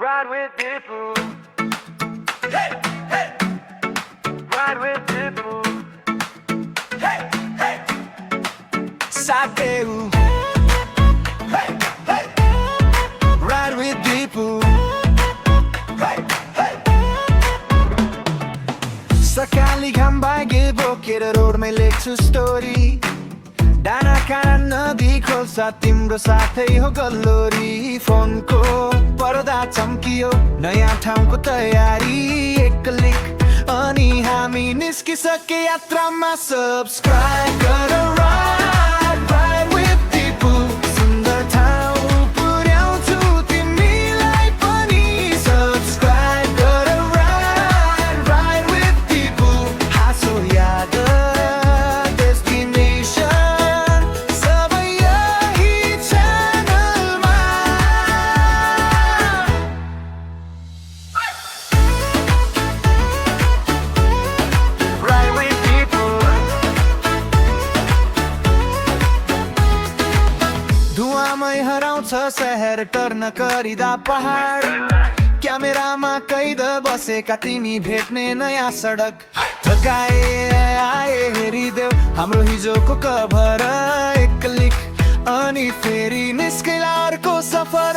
Ride with Deepu. Hey, hey. Ride with Deepu. Hey, hey. Sateu. Hey, hey. Ride with Deepu. Hey, hey. सकाळी घाम बागे बोकेर रोडमै लेख्छु story डाँडा काँडा नदी खोल्सा तिम्रो साथै हो गल्लोरी फोनको पर्दा चम्कियो नयाँ ठाउँको तयारी एक क्लिक अनि हामी निस्किसके यात्रामा सब्स्क्राइब गर राइड विथ दिपु सुन्दर ठाउँ पुर्याउँछु तिमीलाई पनि सब्स्क्राइब गर राइड विथ दिपु हाँसो याद डेस्टिनेसन सबै यही च्यानलमा Ride with Deepu. धुवामै हराउँछ शहर टर्न गरिदा पहाड क्यामेरामा कैद बसेका तिमी भेट्ने नयाँ सडक थकाए आए हेरिदेऊ हाम्रो हिजोको कभर एक क्लिक अनि फेरि निस्केला अर्को सफर